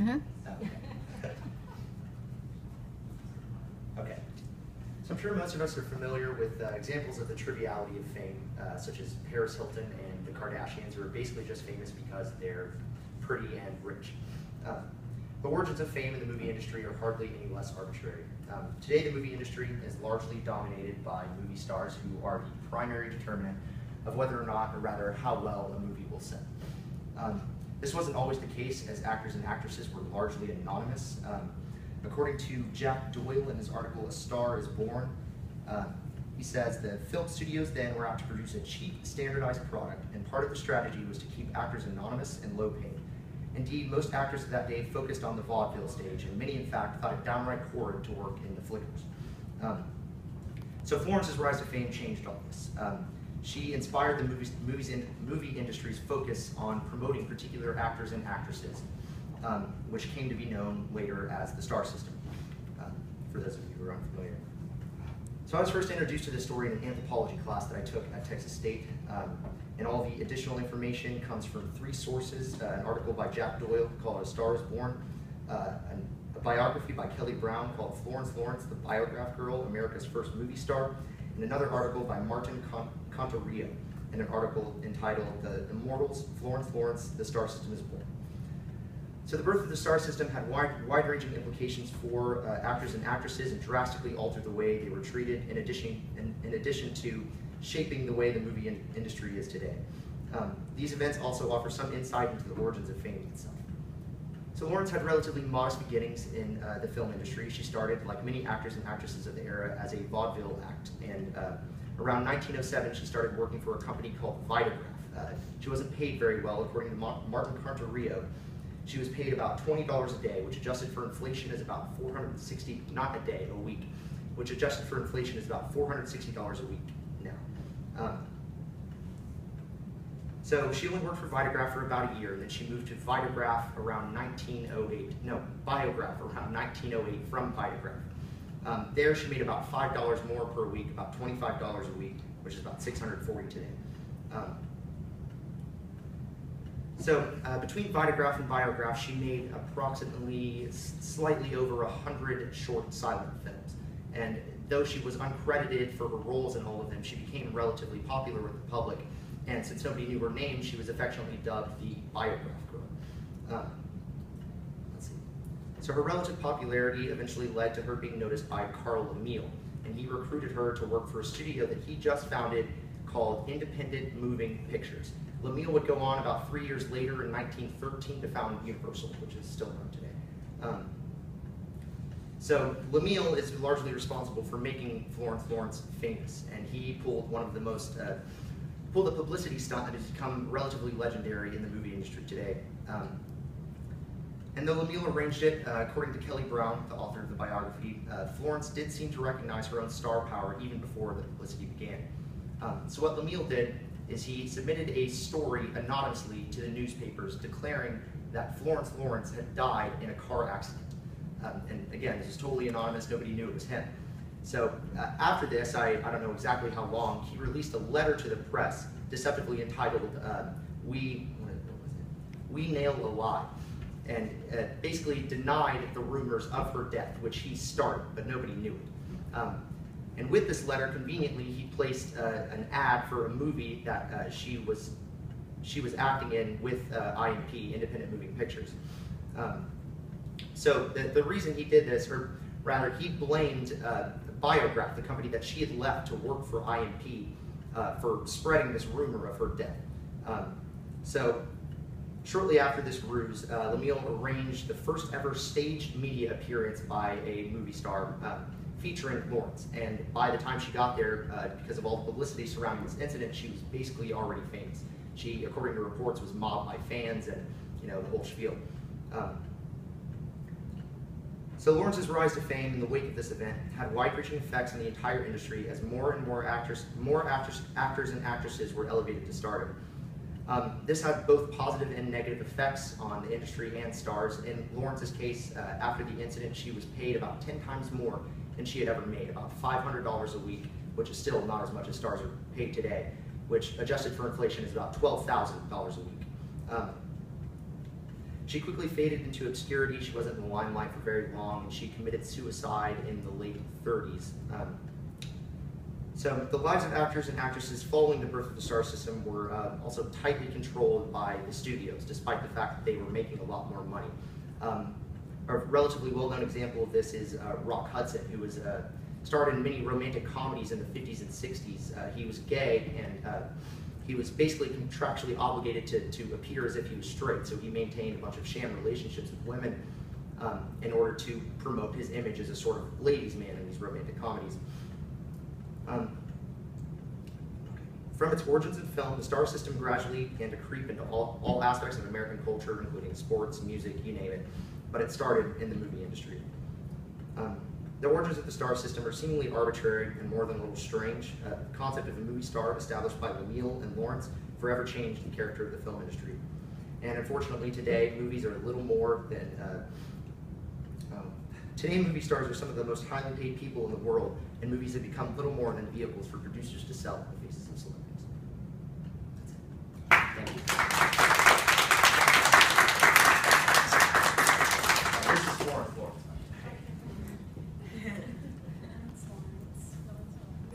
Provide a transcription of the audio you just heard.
Uh-huh. Okay. So I'm sure most of us are familiar with examples of the triviality of fame, such as Paris Hilton and the Kardashians, who are basically just famous because they're pretty and rich. The origins of fame in the movie industry are hardly any less arbitrary. Today, the movie industry is largely dominated by movie stars who are the primary determinant of whether or not, or rather how well a movie will sell. This wasn't always the case, as actors and actresses were largely anonymous. According to Jack Doyle in his article, A Star is Born, he says the film studios then were out to produce a cheap, standardized product, and part of the strategy was to keep actors anonymous and low paid. Indeed, most actors of that day focused on the vaudeville stage, and many, in fact, thought it downright horrid to work in the flickers. So Florence's rise to fame changed all this. She inspired the movie industry's focus on promoting particular actors and actresses, which came to be known later as the star system, for those of you who are unfamiliar. So I was first introduced to this story in an anthropology class that I took at Texas State, and all the additional information comes from 3 sources: an article by Jack Doyle called A Star is Born, a biography by Kelly Brown called Florence Lawrence, the Biograph Girl, America's First Movie Star, and another article by Martin Contarillo, and an article entitled The Immortals, Florence Lawrence, The Star System is Born. So the birth of the star system had wide-ranging implications for actors and actresses, and drastically altered the way they were treated, in addition to shaping the way the movie industry is today. These events also offer some insight into the origins of fame itself. So Lawrence had relatively modest beginnings in the film industry. She started, like many actors and actresses of the era, as a vaudeville act, and around 1907 she started working for a company called Vitagraph. She wasn't paid very well. According to Martin Contarillo, she was paid about $20 a day, which adjusted for inflation is about $460, not a day, a week, which adjusted for inflation is about $460 a week now. So she only worked for Vitagraph for about a year, and then she moved to Vitagraph around 1908, no, Biograph around 1908 from Vitagraph. There she made about $5 more per week, about $25 a week, which is about $640 today. So between Vitagraph and Biograph, she made approximately slightly over 100 short silent films. And though she was uncredited for her roles in all of them, she became relatively popular with the public. And since nobody knew her name, she was affectionately dubbed the Biograph Girl. Let's see. So her relative popularity eventually led to her being noticed by Carl Laemmle, and he recruited her to work for a studio that he just founded called Independent Moving Pictures. Laemmle would go on about 3 years later in 1913 to found Universal, which is still known today. So Laemmle is largely responsible for making Florence Lawrence famous, and he pulled one of the most, pulled a publicity stunt that has become relatively legendary in the movie industry today. And though Laemmle arranged it, according to Kelly Brown, the author of the biography, Florence did seem to recognize her own star power even before the publicity began. So what Laemmle did is he submitted a story anonymously to the newspapers declaring that Florence Lawrence had died in a car accident. And again, this is totally anonymous, nobody knew it was him. So after this, I don't know exactly how long, he released a letter to the press deceptively entitled, We Nail a Lie, and basically denied the rumors of her death, which he started, but nobody knew it. And with this letter, conveniently, he placed an ad for a movie that she was acting in with IMP, Independent Moving Pictures. So the reason he did this, or rather, he blamed Biograph, the company that she had left to work for IMP, for spreading this rumor of her death. So shortly after this ruse, Laemmle arranged the first ever staged media appearance by a movie star featuring Lawrence. And by the time she got there, because of all the publicity surrounding this incident, she was basically already famous. She, according to reports, was mobbed by fans and, you know, the whole spiel. So Lawrence's rise to fame in the wake of this event had wide-reaching effects on the entire industry as more and more actors and actresses were elevated to stardom. This had both positive and negative effects on the industry and stars. In Lawrence's case, after the incident, she was paid about 10 times more than she had ever made, about $500 a week, which is still not as much as stars are paid today, which adjusted for inflation is about $12,000 a week. She quickly faded into obscurity. She wasn't in the limelight for very long, and she committed suicide in the late 30s. So the lives of actors and actresses following the birth of the star system were also tightly controlled by the studios, despite the fact that they were making a lot more money. A relatively well-known example of this is Rock Hudson, who was starred in many romantic comedies in the 50s and 60s. He was gay, and he was basically contractually obligated to appear as if he was straight, so he maintained a bunch of sham relationships with women in order to promote his image as a sort of ladies' man in these romantic comedies. From its origins in film, the star system gradually began to creep into all aspects of American culture, including sports, music, you name it, but it started in the movie industry. The origins of the star system are seemingly arbitrary and more than a little strange. The concept of a movie star established by Lemuel and Lawrence forever changed the character of the film industry. And unfortunately today, movies are a little more than, today movie stars are some of the most highly paid people in the world, and movies have become little more than vehicles for producers to sell